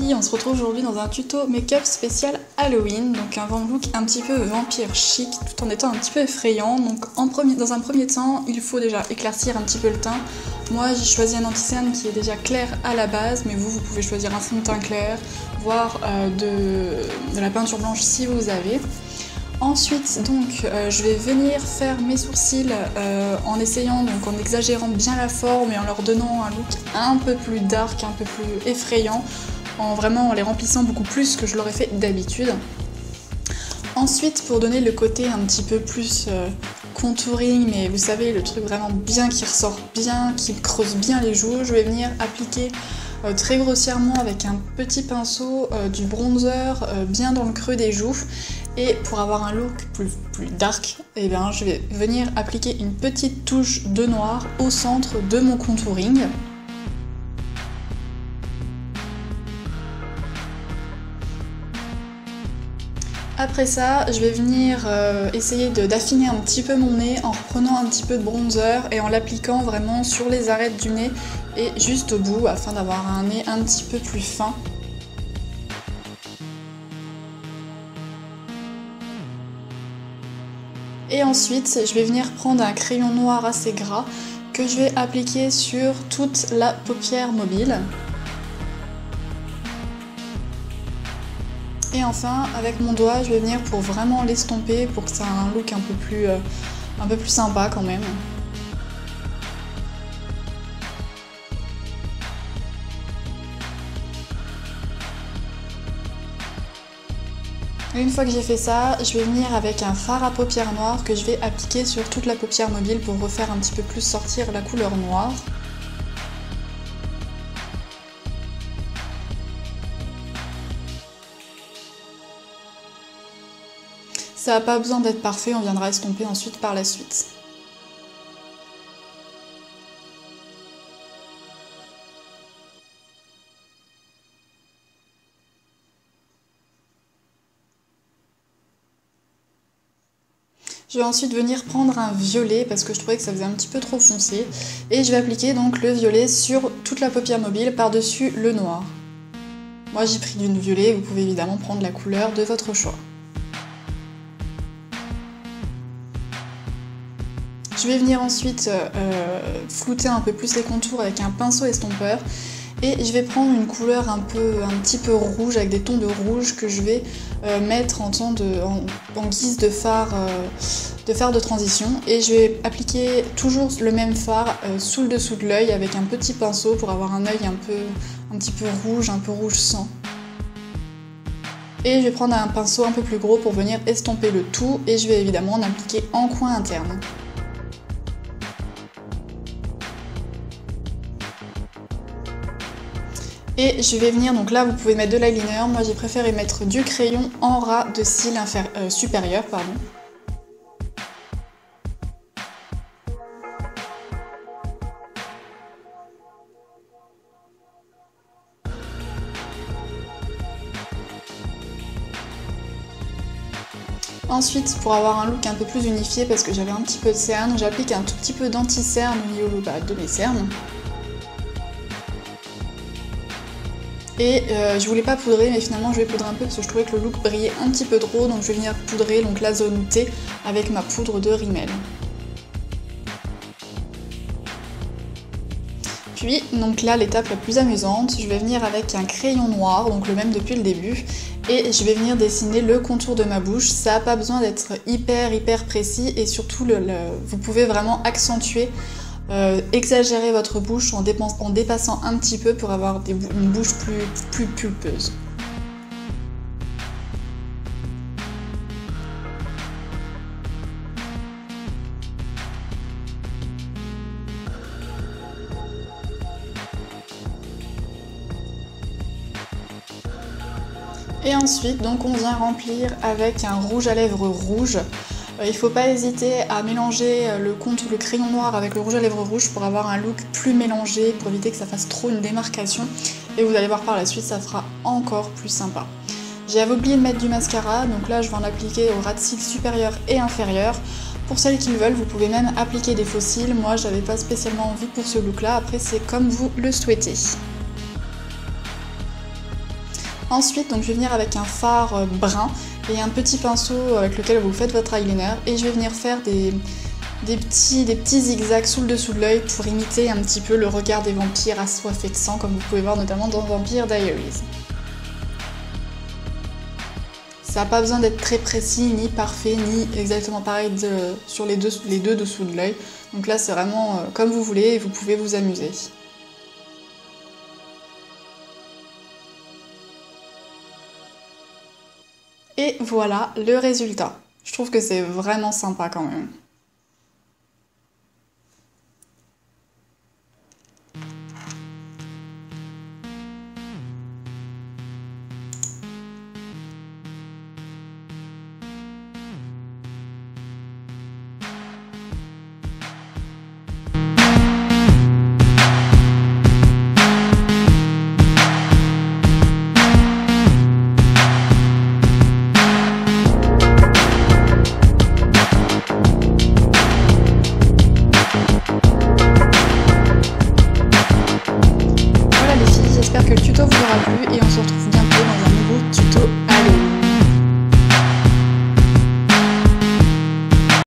filles, on se retrouve aujourd'hui dans un tuto make-up spécial Halloween, donc un look un petit peu vampire chic tout en étant un petit peu effrayant. Donc dans un premier temps, il faut déjà éclaircir un petit peu le teint. Moi j'ai choisi un anti-cerne qui est déjà clair à la base, mais vous pouvez choisir un fond de teint clair, voire de la peinture blanche si vous avez. Ensuite, donc, je vais venir faire mes sourcils en essayant, donc en exagérant bien la forme et en leur donnant un look un peu plus dark, un peu plus effrayant, en les remplissant beaucoup plus que je l'aurais fait d'habitude. Ensuite, pour donner le côté un petit peu plus contouring, mais vous savez, le truc vraiment bien qui ressort bien, qui creuse bien les joues, je vais venir appliquer très grossièrement avec un petit pinceau du bronzer bien dans le creux des joues. Et pour avoir un look plus dark, eh bien, je vais venir appliquer une petite touche de noir au centre de mon contouring. Après ça, je vais venir essayer d'affiner un petit peu mon nez en reprenant un petit peu de bronzer et en l'appliquant vraiment sur les arêtes du nez et juste au bout afin d'avoir un nez un petit peu plus fin. Et ensuite, je vais venir prendre un crayon noir assez gras que je vais appliquer sur toute la paupière mobile. Et enfin, avec mon doigt, je vais venir pour vraiment l'estomper pour que ça ait un look un peu plus sympa quand même. Et une fois que j'ai fait ça, je vais venir avec un fard à paupières noires que je vais appliquer sur toute la paupière mobile pour refaire un petit peu plus sortir la couleur noire. Ça n'a pas besoin d'être parfait, on viendra estomper ensuite par la suite. Je vais ensuite venir prendre un violet parce que je trouvais que ça faisait un petit peu trop foncé. Et je vais appliquer donc le violet sur toute la paupière mobile par-dessus le noir. Moi j'ai pris d'une violet, vous pouvez évidemment prendre la couleur de votre choix. Je vais venir ensuite flouter un peu plus les contours avec un pinceau estompeur. Et je vais prendre une couleur un petit peu rouge, avec des tons de rouge que je vais mettre en guise de fard de transition. Et je vais appliquer toujours le même fard sous le dessous de l'œil avec un petit pinceau pour avoir un œil un petit peu rouge, un peu rouge sang. Et je vais prendre un pinceau un peu plus gros pour venir estomper le tout et je vais évidemment en appliquer en coin interne. Et je vais venir, donc là vous pouvez mettre de l'eyeliner, moi j'ai préféré mettre du crayon en ras de cils supérieur. Ensuite, pour avoir un look un peu plus unifié, parce que j'avais un petit peu de cerne, j'applique un tout petit peu d'anti-cerne au niveau de mes cernes. Et je voulais pas poudrer, mais finalement je vais poudrer un peu parce que je trouvais que le look brillait un petit peu trop, donc je vais venir poudrer donc la zone T avec ma poudre de rímel. Puis, donc là l'étape la plus amusante, je vais venir avec un crayon noir, donc le même depuis le début, et je vais venir dessiner le contour de ma bouche. Ça n'a pas besoin d'être hyper précis, et surtout vous pouvez vraiment accentuer, exagérer votre bouche en dépassant un petit peu pour avoir une bouche plus pulpeuse. Et ensuite, donc on vient remplir avec un rouge à lèvres rouge. Il ne faut pas hésiter à mélanger le crayon noir avec le rouge à lèvres rouge pour avoir un look plus mélangé, pour éviter que ça fasse trop une démarcation. Et vous allez voir par la suite, ça fera encore plus sympa. J'avais oublié de mettre du mascara, donc là je vais en appliquer au ras de cils supérieur et inférieur. Pour celles qui le veulent, vous pouvez même appliquer des faux cils. Moi, j'avais pas spécialement envie pour ce look-là. Après, c'est comme vous le souhaitez. Ensuite, donc, je vais venir avec un fard brun et un petit pinceau avec lequel vous faites votre eyeliner et je vais venir faire des petits zigzags sous le dessous de l'œil pour imiter un petit peu le regard des vampires assoiffés de sang, comme vous pouvez voir notamment dans Vampire Diaries. Ça n'a pas besoin d'être très précis, ni parfait, ni exactement pareil sur les deux dessous de l'œil. Donc là, c'est vraiment comme vous voulez et vous pouvez vous amuser. Et voilà le résultat. Je trouve que c'est vraiment sympa quand même. J'espère que le tuto vous aura plu et on se retrouve